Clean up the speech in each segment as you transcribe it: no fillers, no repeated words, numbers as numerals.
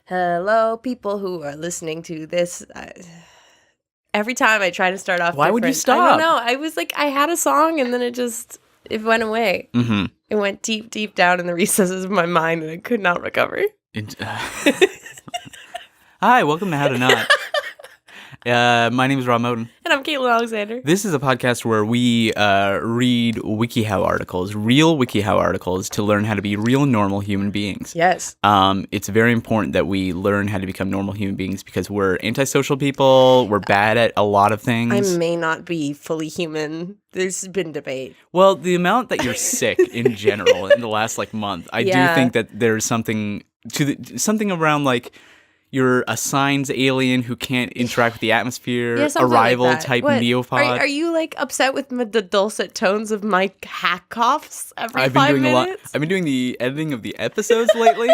Hello, people who are listening to this. Every time I try to start off Why would you stop? I don't know. I was like, I had a song and then it went away. Mm-hmm. It went deep, deep down in the recesses of my mind and I could not recover. Hi, welcome to How to Not. My name is Rob Moden. And I'm Kaitlyn Alexander. This is a podcast where we read WikiHow articles, real WikiHow articles, to learn how to be real, normal human beings. Yes. It's very important that we learn how to become normal human beings because we're antisocial people. We're bad at a lot of things. I may not be fully human. There's been debate. Well, the amount that you're sick in general in the last month, I do think that there's something around you're a signs alien who can't interact with the atmosphere, arrival like type what? neopod. Are you upset with the dulcet tones of my hack coughs every I've been 5 doing minutes? I've been doing the editing of the episodes lately,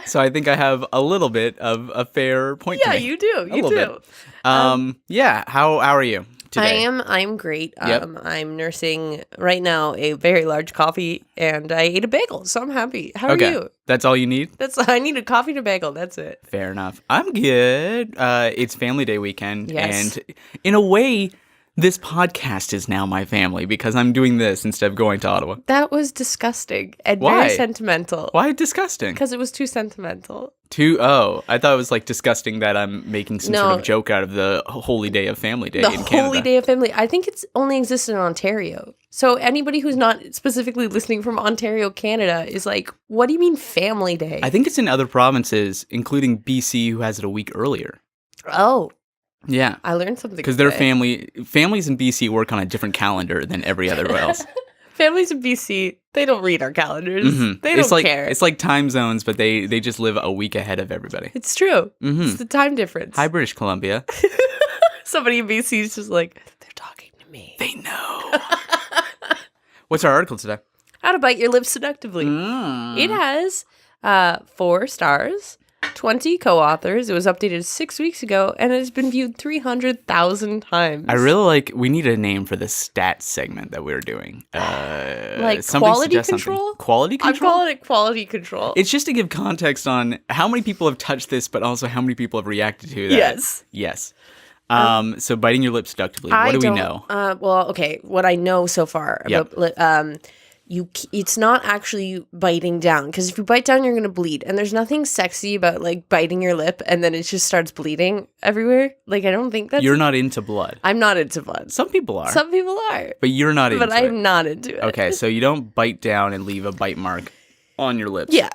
so I think I have a little bit of a fair point to make. Yeah, you do. You do. How are you today? I'm great. Yep. I'm nursing right now a very large coffee, and I ate a bagel, so I'm happy. How are you? That's all you need? I need a coffee and a bagel. That's it. Fair enough. I'm good. It's Family Day weekend, yes. And in a way, this podcast is now my family because I'm doing this instead of going to Ottawa. That was disgusting and Why? very sentimental. Why disgusting? Because it was too sentimental. I thought it was disgusting that I'm making some sort of joke out of the holy day of Family Day in Canada. The holy day of family. I think it's only exists in Ontario. So anybody who's not specifically listening from Ontario, Canada is like, what do you mean Family Day? I think it's in other provinces, including BC, who has it a week earlier. Oh. Yeah. I learned something. Because their families in BC work on a different calendar than every other else. Families in BC, they don't read our calendars. Mm-hmm. They don't care. It's like time zones, but they just live a week ahead of everybody. It's true. Mm-hmm. It's the time difference. Hi, British Columbia. Somebody in BC is just like, they're talking to me. They know. What's our article today? How to Bite Your Lips Seductively. It has 4 stars, 20 co-authors. It was updated 6 weeks ago, and it has been viewed 300,000 times. I really we need a name for the stats segment that we're doing. Quality control? Something. Quality control? I'm calling it quality control. It's just to give context on how many people have touched this, but also how many people have reacted to that. Yes. Yes. So biting your lips seductively. What do we know? What I know so far about it's not actually biting down, because if you bite down, you're going to bleed. And there's nothing sexy about biting your lip and then it just starts bleeding everywhere. I don't think that's... You're not into blood. I'm not into blood. Some people are. Some people are. But you're not into it. But I'm not into it. Okay, so you don't bite down and leave a bite mark on your lips. Yeah.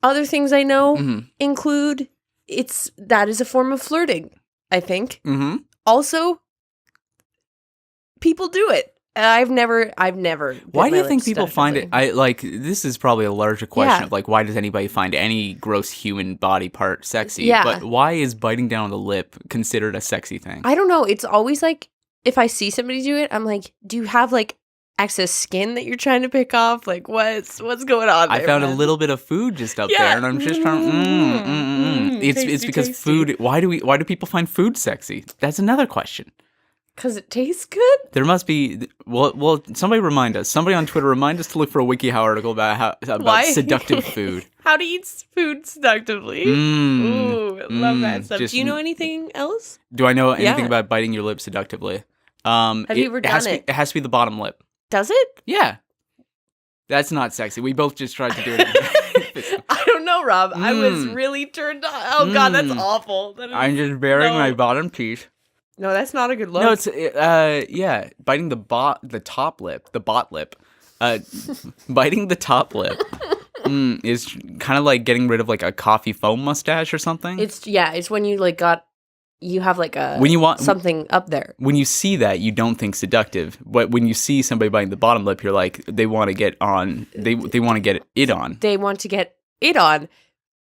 Other things I know include that is a form of flirting, I think. Mm-hmm. Also, people do it. I've never. Why do you think people find it? This is probably a larger question of why does anybody find any gross human body part sexy? Yeah. But why is biting down the lip considered a sexy thing? I don't know. It's always if I see somebody do it, I'm like, do you have excess skin that you're trying to pick off? What's going on there? I found a little bit of food just up there, and I'm just trying. It's because tasty. Food. Why do people find food sexy? That's another question. Because it tastes good? There must be... Well, somebody remind us. Somebody on Twitter remind us to look for a WikiHow article about seductive food. How to eat food seductively. Ooh, I love that stuff. Do you know anything else? Do I know anything about biting your lips seductively? Have you ever done it? It has to be the bottom lip. Does it? Yeah. That's not sexy. We both just tried to do it. I don't know, Rob. I was really turned on. Oh, God, that's awful. I'm just bearing my bottom teeth. No, that's not a good look. No, it's biting the top lip, the bot lip. Biting the top lip is kind of like getting rid of a coffee foam mustache or something. It's when you you have something up there. When you see that, you don't think seductive, but when you see somebody biting the bottom lip, you're like, they want to get on. They want to get it on. They want to get it on.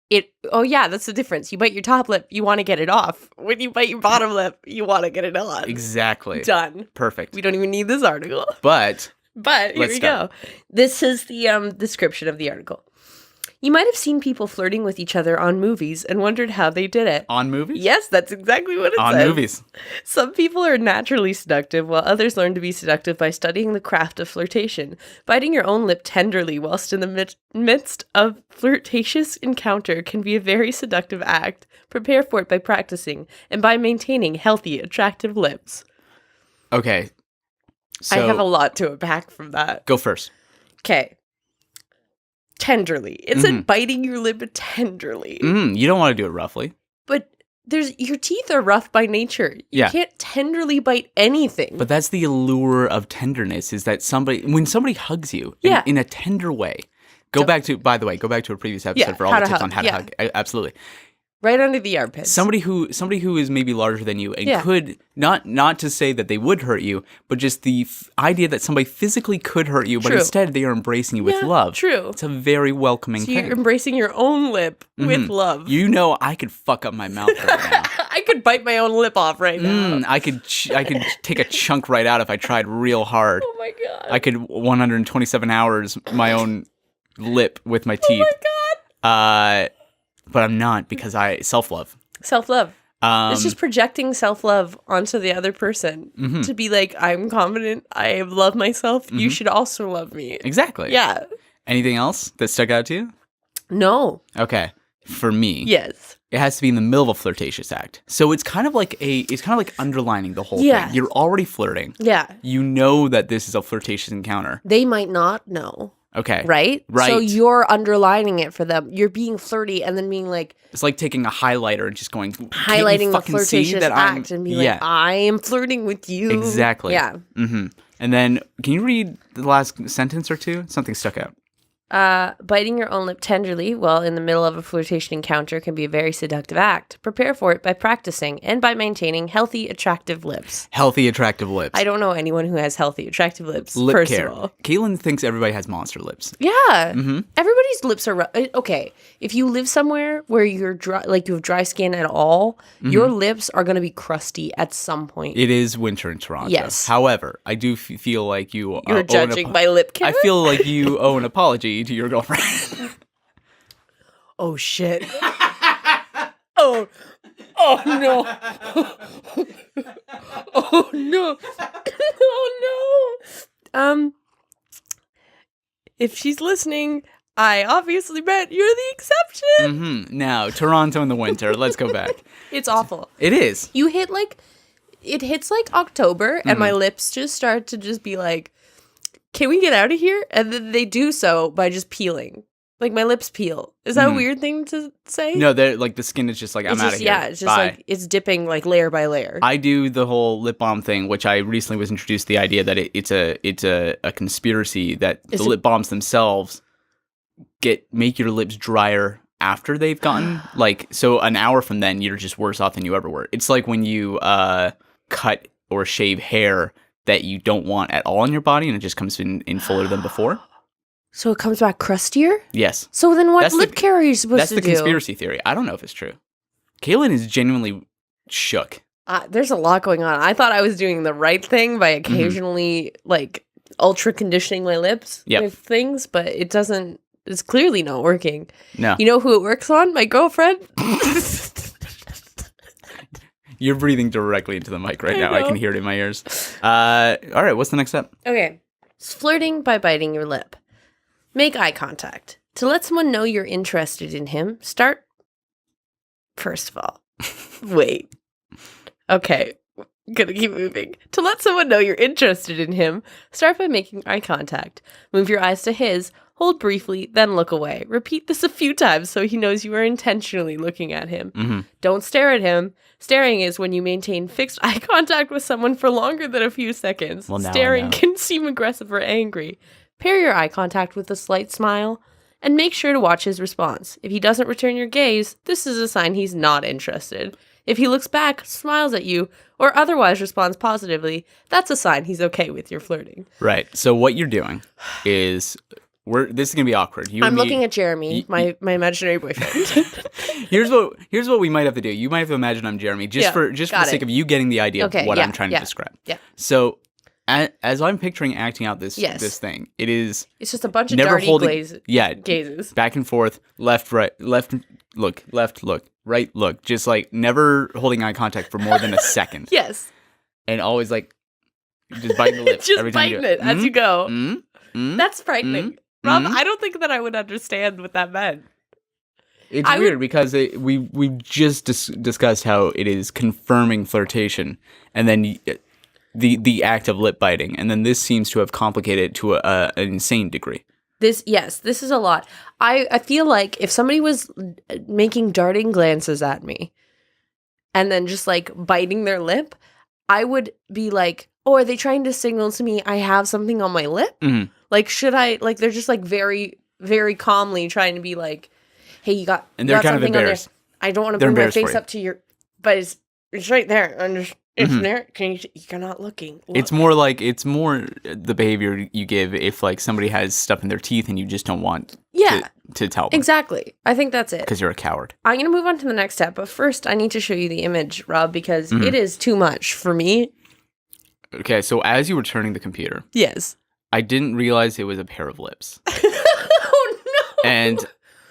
That's the difference. You bite your top lip, you want to get it off. When you bite your bottom lip, you want to get it on. Exactly. Done. Perfect. We don't even need this article. But here we go. This is the description of the article. You might have seen people flirting with each other on movies and wondered how they did it. On movies? Yes, that's exactly what it says. On movies. Some people are naturally seductive, while others learn to be seductive by studying the craft of flirtation. Biting your own lip tenderly whilst in the midst of flirtatious encounter can be a very seductive act. Prepare for it by practicing and by maintaining healthy, attractive lips. Okay. So I have a lot to unpack from that. Go first. Okay. Tenderly. It said biting your lip tenderly. You don't want to do it roughly. But your teeth are rough by nature. You can't tenderly bite anything. But that's the allure of tenderness, is that when somebody hugs you in a tender way. Go back to a previous episode for all the tips on how to hug. Absolutely. Right under the armpits. Somebody who is maybe larger than you and could not to say that they would hurt you, but just the idea that somebody physically could hurt you, but instead they are embracing you with love. True. It's a very welcoming thing. You're embracing your own lip with love. You know, I could fuck up my mouth right now. I could bite my own lip off right now. I could take a chunk right out if I tried real hard. Oh my god. I could 127 hours my own lip with my teeth. Oh my god. But I'm not, because self-love. Self-love. It's just projecting self-love onto the other person to be like, I'm confident, I love myself, you should also love me. Exactly. Yeah. Anything else that stuck out to you? No. Okay. For me. Yes. It has to be in the middle of a flirtatious act. So it's kind of like underlining the whole thing. You're already flirting. Yeah. You know that this is a flirtatious encounter. They might not know. Okay. Right? So you're underlining it for them. You're being flirty and then being like... It's like taking a highlighter and just highlighting the flirtatious act and being like, I am flirting with you. Exactly. Yeah. And then, can you read the last sentence or two? Something stuck out. Biting your own lip tenderly while in the middle of a flirtation encounter can be a very seductive act. Prepare for it by practicing and by maintaining healthy, attractive lips. Healthy, attractive lips. I don't know anyone who has healthy, attractive lips. Lip first care. of all. Kaitlyn thinks everybody has monster lips. Yeah. Everybody's lips are okay. If you live somewhere where you're dry, like you have dry skin at all, your lips are going to be crusty at some point. It is winter in Toronto. Yes. However, I do feel like you're judging my lip care. I feel like you owe an apology to your girlfriend. Oh shit. Oh no. Oh no. Oh no. If she's listening, I obviously bet you're the exception. Now, Toronto in the winter. Let's go back. It's awful. It is. It hits like October and my lips just start to just be like, can we get out of here? And then they do so by just peeling. Like my lips peel. Is that a weird thing to say? No, they're like the skin is just like, I'm out of here. Yeah, it's just like it's dipping like layer by layer. I do the whole lip balm thing, which I recently was introduced to the idea that it's a conspiracy that the lip balms themselves make your lips drier after they've gotten so an hour from then you're just worse off than you ever were. It's like when you cut or shave hair that you don't want at all on your body and it just comes in fuller than before. So it comes back crustier? Yes. So then what lip care are you supposed to do? That's the conspiracy theory. I don't know if it's true. Kaitlyn is genuinely shook. There's a lot going on. I thought I was doing the right thing by occasionally ultra conditioning my lips with things, but it's clearly not working. No. You know who it works on? My girlfriend. You're breathing directly into the mic right now. I can hear it in my ears. All right, what's the next step? Okay. It's flirting by biting your lip. Make eye contact. To let someone know you're interested in him, start... First of all, wait. Okay, gonna keep moving. To let someone know you're interested in him, start by making eye contact. Move your eyes to his, hold briefly, then look away. Repeat this a few times so he knows you are intentionally looking at him. Don't stare at him. Staring is when you maintain fixed eye contact with someone for longer than a few seconds. Well, Staring can seem aggressive or angry. Pair your eye contact with a slight smile, and make sure to watch his response. If he doesn't return your gaze, this is a sign he's not interested. If he looks back, smiles at you, or otherwise responds positively, that's a sign he's okay with your flirting. Right. So what you're doing is... this is going to be awkward. I'm looking at Jeremy, my imaginary boyfriend. Here's what we might have to do. You might have to imagine I'm Jeremy, just for the sake of you getting the idea of what I'm trying to describe. Yeah. So as I'm picturing acting out this thing, it's just a bunch of never darty gazes. Back and forth, left, right, left, look, right, look, just like never holding eye contact for more than a second. Yes. And always like just biting the lips just every time biting it as you go. That's frightening. Rob, Mm-hmm. I don't think that I would understand what that meant. It's weird because we just discussed how it is confirming flirtation, and then the act of lip biting, and then this seems to have complicated it to an insane degree. This is a lot. I feel like if somebody was making darting glances at me, and then just like biting their lip, I would be like, "Oh, are they trying to signal to me I have something on my lip? Mm-hmm. Like, should I?" Like, they're just like very, very calmly trying to be like, "Hey, you got," and they're kind of embarrassed. I don't want to bring my face up to your, but it's right there. It's there. You're not looking. Look. It's more the behavior you give if like somebody has stuff in their teeth and you just don't want to tell them. Exactly. I think that's it. Because you're a coward. I'm going to move on to the next step, but first I need to show you the image, Rob, because it is too much for me. Okay, so as you were turning the computer, yes, I didn't realize it was a pair of lips. Oh no! And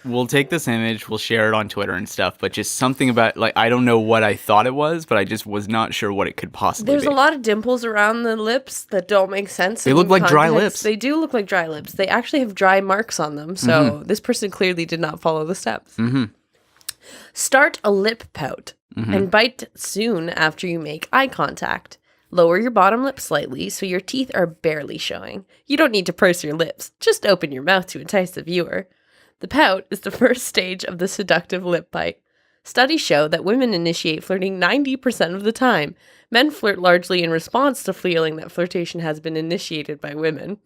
we'll take this image, we'll share it on Twitter and stuff, but just something about, like, I don't know what I thought it was, but I just was not sure what it could possibly be. There's a lot of dimples around the lips that don't make sense. They look like dry lips. They do look like dry lips. They actually have dry marks on them, so this person clearly did not follow the steps. Start a lip pout and bite soon after you make eye contact. Lower your bottom lip slightly so your teeth are barely showing. You don't need to purse your lips. Just open your mouth to entice the viewer. The pout is the first stage of the seductive lip bite. Studies show that women initiate flirting 90% of the time. Men flirt largely in response to feeling that flirtation has been initiated by women.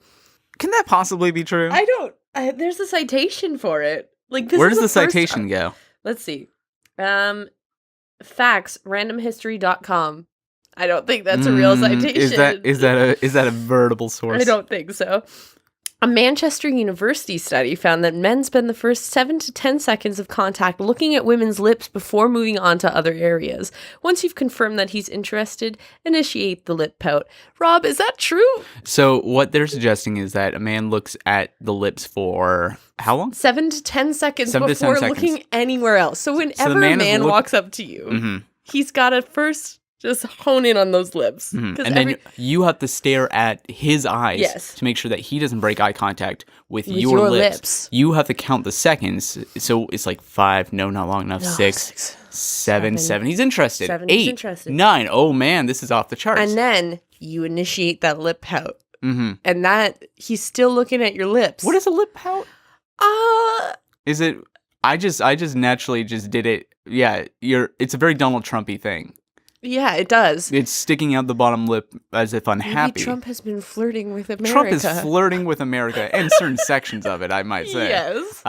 Can that possibly be true? I don't. There's a citation for it. Like, this Where is does the citation go? Let's see. Facts, randomhistory.com. I don't think that's a real citation. Is that a veritable source? I don't think so. A Manchester University study found that men spend the first 7 to 10 seconds of contact looking at women's lips before moving on to other areas. Once you've confirmed that he's interested, initiate the lip pout. Rob, is that true? So what they're suggesting is that a man looks at the lips for how long? 7 to 10 seconds before looking anywhere else. So whenever a man walks up to you, he's got to first just hone in on those lips. And then you have to stare at his eyes to make sure that he doesn't break eye contact with your lips. You have to count the seconds. So it's like 5, no, not long enough. 6, 7. He's interested. 8, 9. Oh man, this is off the charts. And then you initiate that lip pout. And that he's still looking at your lips. What is a lip pout? Is it? I just naturally just did it. Yeah, it's a very Donald Trump-y thing. Yeah, it does. It's sticking out the bottom lip as if unhappy. Maybe Trump has been flirting with America. Trump is flirting with America and certain sections of it, I might say. Yes.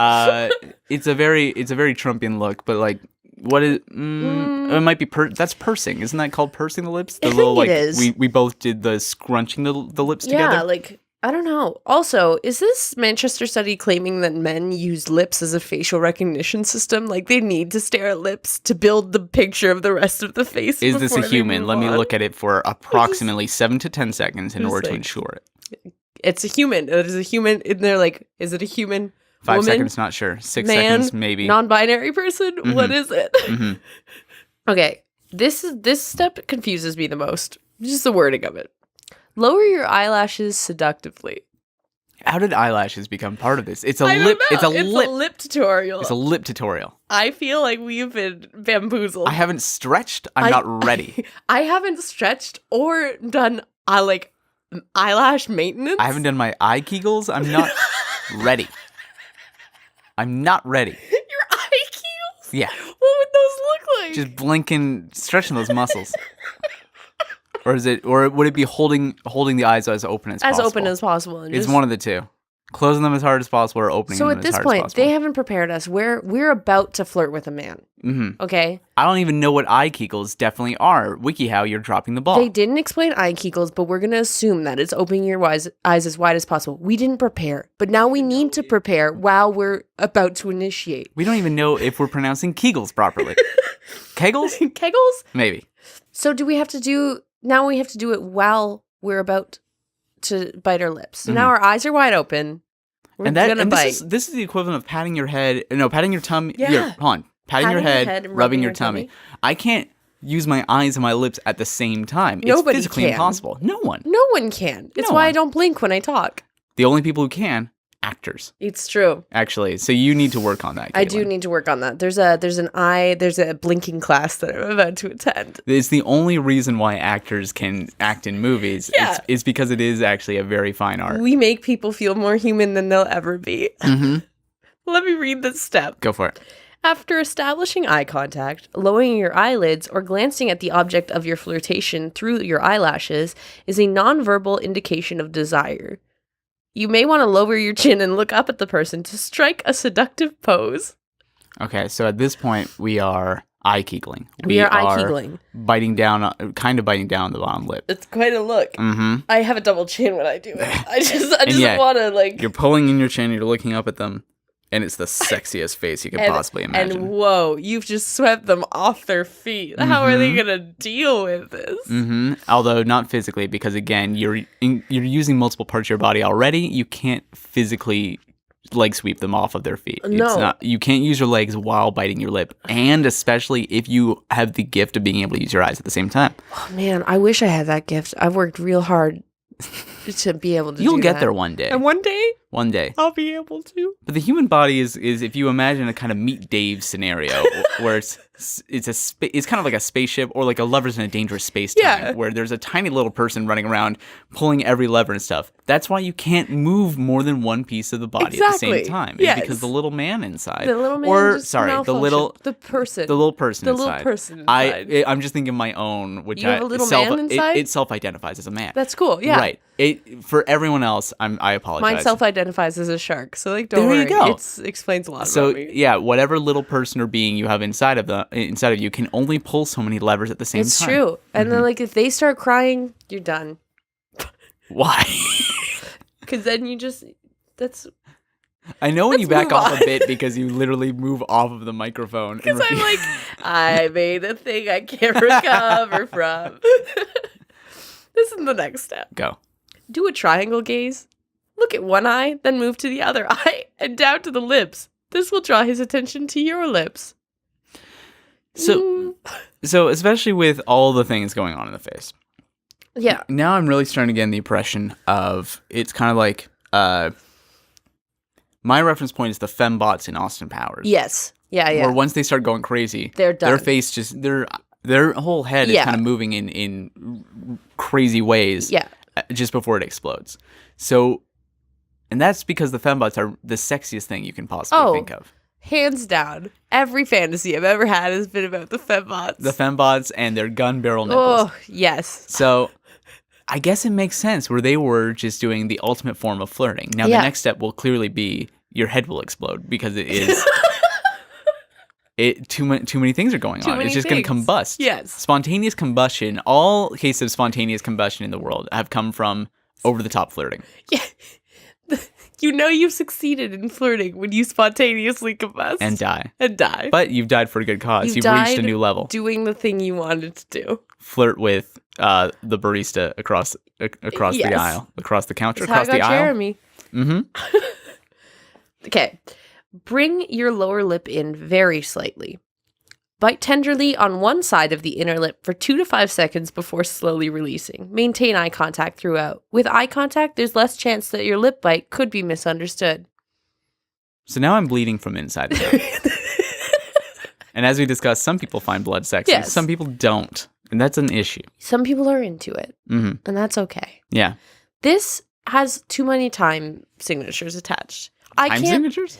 It's a very Trumpian look, but like, what is? It might be that's pursing. Isn't that called pursing the lips? The little like it is. We both did the scrunching the lips together. Yeah, like. I don't know. Also, is this Manchester study claiming that men use lips as a facial recognition system? Like, they need to stare at lips to build the picture of the rest of the face? Is this a human? Let me look at it for approximately 7 to 10 seconds in order to ensure it. It's a human. It is a human. And they're like, is it a human? 5 woman, seconds, not sure. 6 man, seconds, maybe. Non-binary person? What is it? Okay. This step confuses me the most. Just the wording of it. Lower your eyelashes seductively. How did eyelashes become part of this? It's a I lip. Don't know. It's a lip tutorial. It's a lip tutorial. I feel like we've been bamboozled. I haven't stretched. I'm not ready. I haven't stretched or done eyelash maintenance. I haven't done my eye kegels. I'm not ready. I'm not ready. Your eye kegels? Yeah. What would those look like? Just blinking, stretching those muscles. Or would it be holding the eyes as open as possible? As open as possible. It's one of the two. Closing them as hard as possible or opening them as hard as possible. So at this point, they haven't prepared us. We're about to flirt with a man. Okay? I don't even know what eye kegels definitely are. WikiHow, you're dropping the ball. They didn't explain eye kegels, but we're going to assume that it's opening your eyes as wide as possible. We didn't prepare, but now we need to prepare while we're about to initiate. We don't even know if we're pronouncing kegels properly. Kegels? Kegels? Maybe. So do we have to do... Now we have to do it while we're about to bite our lips. So now our eyes are wide open. We're gonna bite. This is the equivalent of patting your head. No, patting your tummy. Yeah. Here, hold on. Patting your head, rubbing your tummy. I can't use my eyes and my lips at the same time. Nobody it's physically can. impossible. No one. No one can. It's why I don't blink when I talk. The only people who can, actors. It's true. Actually, so you need to work on that, Kaitlyn. I do need to work on that. There's a blinking class that I'm about to attend. It's the only reason why actors can act in movies. Yeah. It's because it is actually a very fine art. We make people feel more human than they'll ever be. Mm-hmm. Let me read this step. Go for it. After establishing eye contact, lowering your eyelids or glancing at the object of your flirtation through your eyelashes is a nonverbal indication of desire. You may want to lower your chin and look up at the person to strike a seductive pose. Okay, so at this point, we are eye kegling. We are eye kegling. Kind of biting down on the bottom lip. It's quite a look. Mm-hmm. I have a double chin when I do it. I just want to like... You're pulling in your chin, you're looking up at them, and it's the sexiest face you could possibly imagine. And whoa, you've just swept them off their feet. Mm-hmm. How are they going to deal with this? Mm-hmm. Although not physically, because again, you're using multiple parts of your body already. You can't physically leg sweep them off of their feet. No. You can't use your legs while biting your lip, and especially if you have the gift of being able to use your eyes at the same time. Oh man, I wish I had that gift. I've worked real hard to be able to You'll get there one day. And one day? One day. I'll be able to. But the human body is if you imagine a kind of Meet Dave scenario where it's kind of like a spaceship or like a Lovers in a Dangerous Space Time where there's a tiny little person running around pulling every lever and stuff. That's why you can't move more than one piece of the body at the same time. Yes. Because the little man inside. The little man the little person inside. I'm just thinking my own, which you have a little man inside? It self-identifies as a man. That's cool. Yeah. Right. For everyone else, I apologize. Mine self-identifies as a shark, so like don't there worry. You go. It explains a lot about me. So yeah, whatever little person or being you have inside of you can only pull so many levers at the same time. It's true. And then like if they start crying, you're done. Why? Because then I know when you back off a bit because you literally move off of the microphone. Because I'm like, I made a thing I can't recover from. This is the next step. Go. Do a triangle gaze. Look at one eye, then move to the other eye and down to the lips. This will draw his attention to your lips. So especially with all the things going on in the face. Yeah. Now I'm really starting to get the impression of it's kind of like my reference point is the Fembots in Austin Powers. Yes. Yeah. Where once they start going crazy, they're done. Their face just their whole head is kind of moving in crazy ways. Yeah. Just before it explodes. So, and that's because the Fembots are the sexiest thing you can possibly think of. Hands down. Every fantasy I've ever had has been about the Fembots. The Fembots and their gun barrel nipples. Oh, yes. So, I guess it makes sense where they were just doing the ultimate form of flirting. Now, the next step will clearly be your head will explode because it is... Too many things are going on. It's just going to combust. Yes. Spontaneous combustion. All cases of spontaneous combustion in the world have come from over-the-top flirting. Yeah. You know you've succeeded in flirting when you spontaneously combust. And die. But you've died for a good cause. You've reached a new level. Doing the thing you wanted to do. Flirt with the barista across the aisle. Across the counter, That's across how I got the aisle. Jeremy. Mm-hmm. Okay. Bring your lower lip in very slightly. Bite tenderly on one side of the inner lip for 2 to 5 seconds before slowly releasing. Maintain eye contact throughout. With eye contact, there's less chance that your lip bite could be misunderstood. So now I'm bleeding from inside the lip. And as we discussed, some people find blood sexy. Yes. Some people don't. And that's an issue. Some people are into it. Mm-hmm. And that's okay. Yeah. This has too many time signatures attached. Time signatures?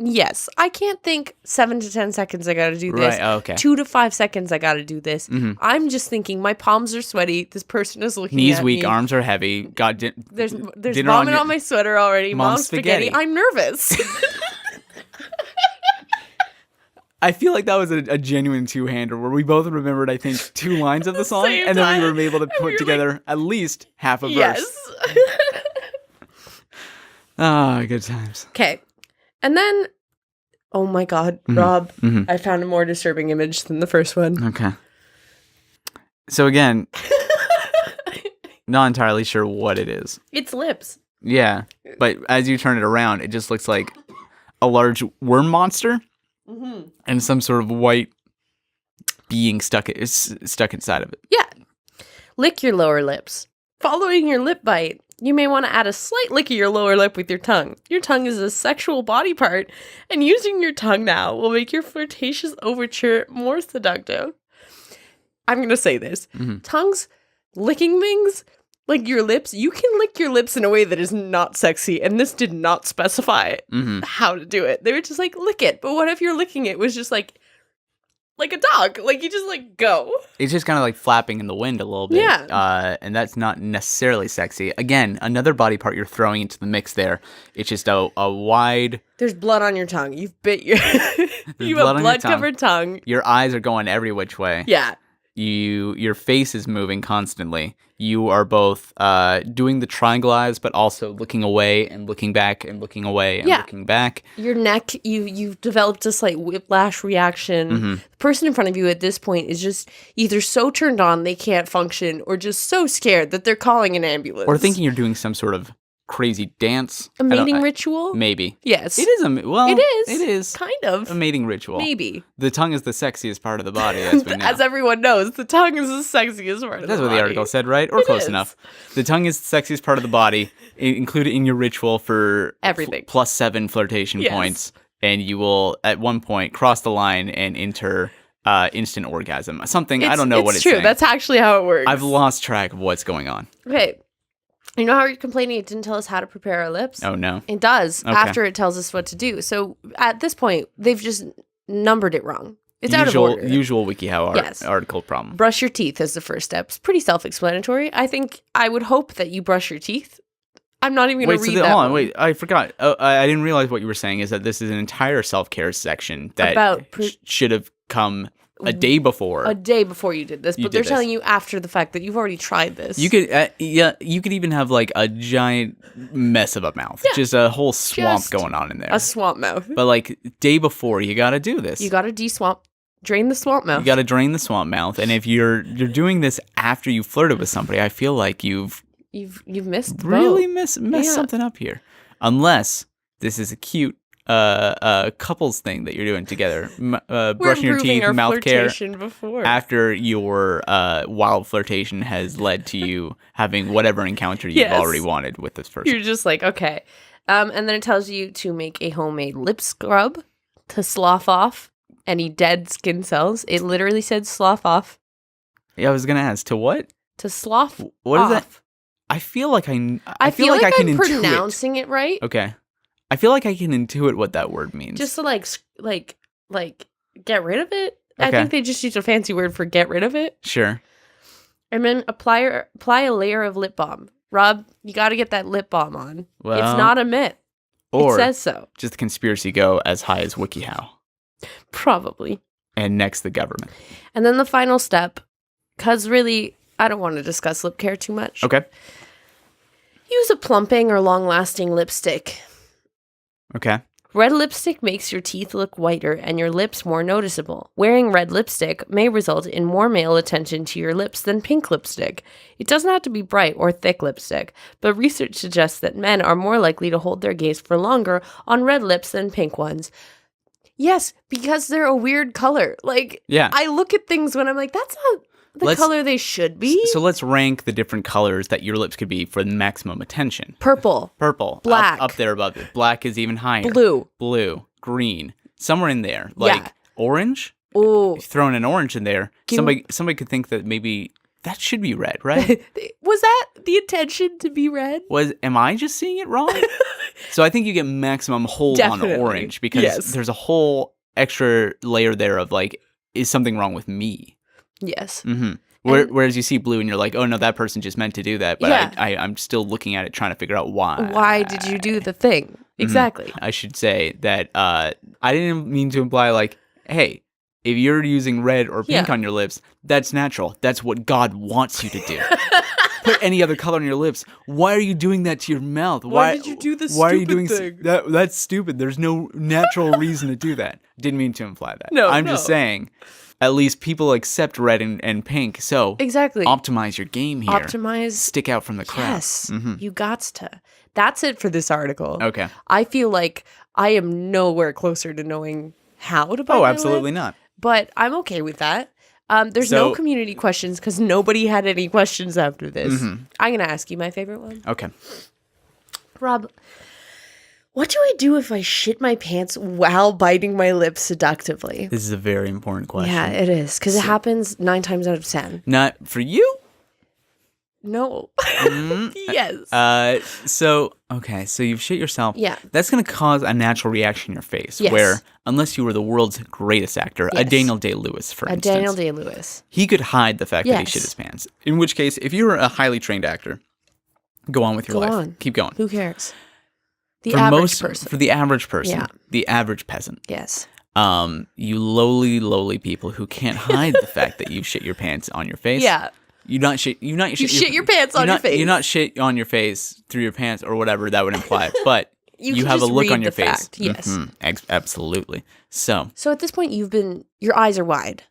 Yes. I can't think 7 to 10 seconds I gotta do this. Right, okay. 2 to 5 seconds I gotta do this. Mm-hmm. I'm just thinking my palms are sweaty. This person is looking Knees at weak, me. arms are heavy. There's vomit on my sweater already. Mom's spaghetti. I'm nervous. I feel like that was a genuine two-hander where we both remembered, I think, 2 lines of the song, and then we were able to put together at least half a verse. Yes. Good times. Okay. And then, oh my God, Rob, I found a more disturbing image than the first one. Okay. So again, Not entirely sure what it is. It's lips. Yeah, but as you turn it around, it just looks like a large worm monster and some sort of white being stuck inside of it. Yeah. Lick your lower lips. Following your lip bite, you may want to add a slight lick of your lower lip with your tongue. Your tongue is a sexual body part, and using your tongue now will make your flirtatious overture more seductive. I'm going to say this. Tongues, licking things, like your lips, you can lick your lips in a way that is not sexy, and this did not specify how to do it. They were just like, lick it. But what if you're licking it was just like a dog? Like, you just like go. It's just kind of like flapping in the wind a little bit. Yeah. And that's not necessarily sexy. Again, another body part you're throwing into the mix there. It's just a wide... There's blood on your tongue. You've bit your... you have a blood-covered tongue. Your eyes are going every which way. Yeah. Your face is moving constantly. You are both doing the triangle eyes, but also looking away and looking back and looking away and looking back. Your neck, you've developed a slight whiplash reaction. The person in front of you at this point is just either so turned on they can't function, or just so scared that they're calling an ambulance. Or thinking you're doing some sort of crazy dance. A mating ritual? Maybe. Yes. It is It is. Kind of. A mating ritual. Maybe. The tongue is the sexiest part of the body, as we know. As everyone knows, the tongue is the sexiest part of the body. That's what the article said, right? Or close enough. The tongue is the sexiest part of the body. Include it in your ritual for everything. +7 flirtation points. And you will, at one point, cross the line and enter instant orgasm. Something, I don't know what it's true. saying. That's actually how it works. I've lost track of what's going on. Okay. You know how you're complaining it didn't tell us how to prepare our lips? Oh, no. It does after it tells us what to do. So at this point, they've just numbered it wrong. It's out of order. Usual WikiHow article problem. Brush your teeth as the first step. It's pretty self-explanatory. I would hope that you brush your teeth. I'm not even going to read that. Hold on, wait. I forgot. I didn't realize what you were saying is that this is an entire self-care section that should have come a day before. A day before you did this, but they're telling you after the fact that you've already tried this. You could, you could even have like a giant mess of a mouth, just a whole swamp going on in there. A swamp mouth. But like day before, you got to do this. You got to de-swamp, drain the swamp mouth. You got to drain the swamp mouth, and if you're doing this after you flirted with somebody, I feel like you've missed messed something up here, unless this is a cute couples thing that you're doing together, brushing your teeth, mouth care after your wild flirtation has led to you having whatever encounter you've already wanted with this person. You're just like, okay. And then it tells you to make a homemade lip scrub to slough off any dead skin cells. It literally said slough off. Yeah, I was gonna ask, to what? To slough what off. Is that? I feel like I feel like I can I'm intuit. pronouncing it right. Okay. I feel like I can intuit what that word means. Just to like get rid of it. Okay. I think they just used a fancy word for get rid of it. Sure. And then apply a layer of lip balm. Rob, you got to get that lip balm on. Well, it's not a myth. It says so. Just the conspiracy go as high as WikiHow. Probably. And next, the government. And then the final step, because really, I don't want to discuss lip care too much. Okay. Use a plumping or long-lasting lipstick. Okay. Red lipstick makes your teeth look whiter and your lips more noticeable. Wearing red lipstick may result in more male attention to your lips than pink lipstick. It doesn't have to be bright or thick lipstick, but research suggests that men are more likely to hold their gaze for longer on red lips than pink ones. Yes, because they're a weird color. Like, I look at things when I'm like, that's not the color they should be. So let's rank the different colors that your lips could be for the maximum attention. Purple. Black. Up there above it. Black is even higher. Blue. Green. Somewhere in there. Like orange? Oh. If you throw in an orange in there, somebody could think that maybe that should be red, right? Was that the intention to be red? Am I just seeing it wrong? So I think you get maximum hold on orange because there's a whole extra layer there of like, is something wrong with me? Yes. Mm-hmm. Whereas you see blue and you're like, oh no, that person just meant to do that. But I'm still looking at it trying to figure out why. Why did you do the thing? Exactly. Mm-hmm. I should say that I didn't mean to imply like, hey, if you're using red or pink on your lips, that's natural. That's what God wants you to do. Put any other color on your lips. Why are you doing that to your mouth? Why did you do this stupid thing? That's stupid. There's no natural reason to do that. Didn't mean to imply that. No, I'm just saying at least people accept red and pink. So exactly, optimize your game here. Stick out from the crowd. Yes, you gots to. That's it for this article. Okay. I feel like I am nowhere closer to knowing how to bite my lip, absolutely not. But I'm okay with that. There's no community questions because nobody had any questions after this. I'm going to ask you my favorite one. Okay. Rob, what do I do if I shit my pants while biting my lip seductively? This is a very important question. Yeah, it is. Because it happens 9 times out of 10. Not for you? No. Yes. So you've shit yourself. Yeah. That's going to cause a natural reaction in your face. Yes. Where, unless you were the world's greatest actor, a Daniel Day-Lewis, for instance. Daniel Day-Lewis. He could hide the fact that he shit his pants. In which case, if you're a highly trained actor, go on with your life. On. Keep going. Who cares? The average person. For the average person. Yeah. The average peasant. Yes. You lowly people who can't hide the fact that you shit your pants on your face. Yeah. You shit your pants on your face. You're not shit on your face through your pants or whatever that would imply, but you have a look on your face. Fact. Yes, absolutely. So at this point, your eyes are wide.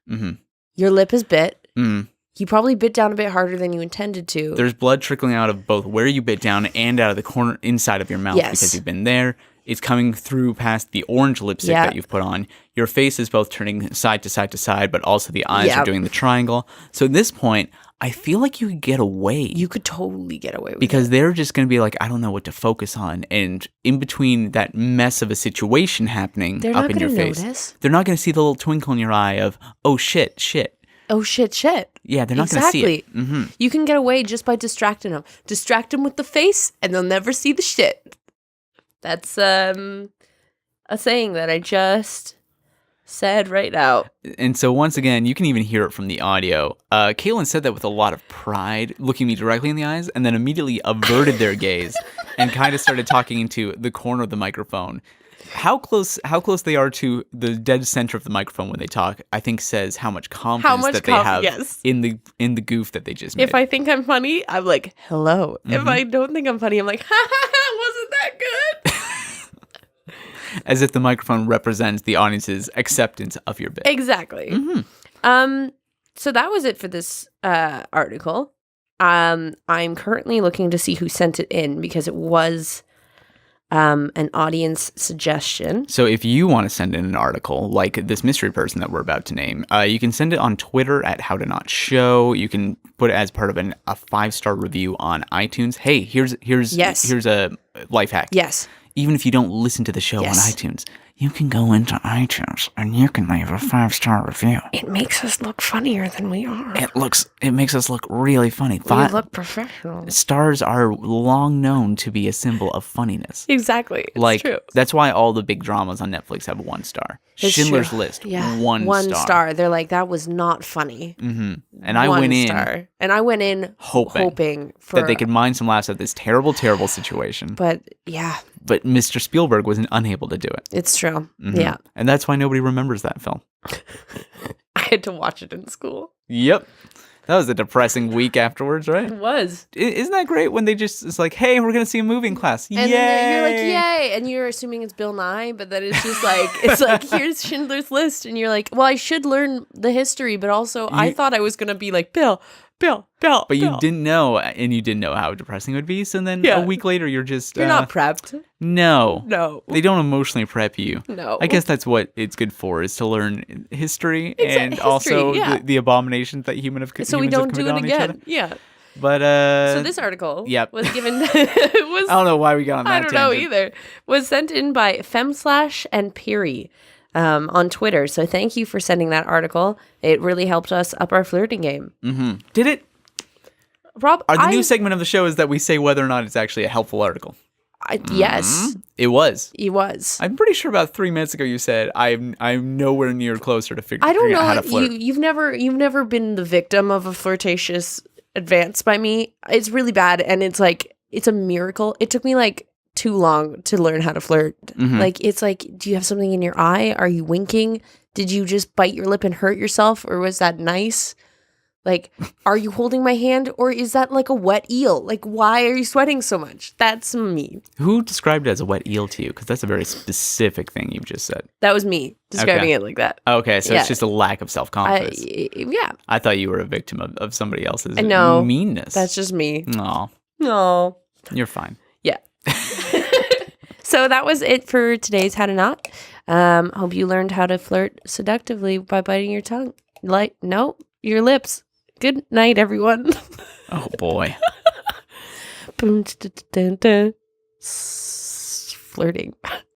Your lip is bit. You probably bit down a bit harder than you intended to. There's blood trickling out of both where you bit down and out of the corner inside of your mouth because you've been there. It's coming through past the orange lipstick that you've put on. Your face is both turning side to side to side, but also the eyes are doing the triangle. So at this point, I feel like you could get away. You could totally get away with because they're just going to be like, I don't know what to focus on. And in between that mess of a situation happening up in your face, they're not going to see the little twinkle in your eye of, oh, shit. Oh, shit. Yeah, they're not going to see it. You can get away just by distracting them. Distract them with the face, and they'll never see the shit. That's a saying that I just said right now. And so once again, you can even hear it from the audio. Kaitlyn said that with a lot of pride, looking me directly in the eyes, and then immediately averted their gaze and kind of started talking into the corner of the microphone. How close they are to the dead center of the microphone when they talk, I think says how much confidence they have in the goof that they just made. If I think I'm funny, I'm like, hello. If I don't think I'm funny, I'm like, wasn't that good? As if the microphone represents the audience's acceptance of your bit. Exactly. So that was it for this article. I'm currently looking to see who sent it in because it was an audience suggestion. So if you want to send in an article like this mystery person that we're about to name, you can send it on Twitter at HowToNotShow. You can put it as part of a 5-star review on iTunes. Hey, here's a life hack. Yes. Even if you don't listen to the show on iTunes, you can go into iTunes and you can leave a 5-star review. It makes us look funnier than we are. It makes us look really funny. We look professional. Stars are long known to be a symbol of funniness. Exactly. It's true. That's why all the big dramas on Netflix have 1 star. It's Schindler's true. List, yeah. 1 star. They're like, that was not funny. And I went in hoping for that they could mine some laughs at this terrible, terrible situation. But yeah. But Mr. Spielberg was unable to do it. It's true. Yeah. And that's why nobody remembers that film. I had to watch it in school. Yep. That was a depressing week afterwards, right? It was. Isn't that great when it's like, hey, we're going to see a movie in class. And yay! Then you're like, yay! And you're assuming it's Bill Nye, but then it's just like, here's Schindler's List. And you're like, well, I should learn the history, but also I thought I was going to be like, Bill. But you didn't know, and you didn't know how depressing it would be. So then a week later, you're not prepped. No. They don't emotionally prep you. No. I guess that's what it's good for, is to learn history and also the abominations that humans have committed on each other. So we don't do it again. Yeah. But so this article was given. I don't know why we got on that. I don't know either. Was sent in by Femslash and Piri. On Twitter. So thank you for sending that article. It really helped us up our flirting game. Did it? Rob, the new segment of the show is that we say whether or not it's actually a helpful article. Yes. It was. It was. I'm pretty sure about 3 minutes ago you said I'm nowhere near closer to figuring out how to flirt. You've never been the victim of a flirtatious advance by me. It's really bad, and it's a miracle. It took me too long to learn how to flirt. It's like, do you have something in your eye? Are you winking? Did you just bite your lip and hurt yourself, or was that nice? Like, are you holding my hand, or is that like a wet eel? Like, why are you sweating so much? That's me. Who described it as a wet eel to you? Because that's a very specific thing you've just said. That was me describing it like that. Okay, so it's just a lack of self-confidence. Yeah. I thought you were a victim of somebody else's meanness. That's just me. No. You're fine. Yeah. So that was it for today's How to Not. Hope you learned how to flirt seductively by biting your tongue. Your lips. Good night, everyone. Oh, boy. Flirting.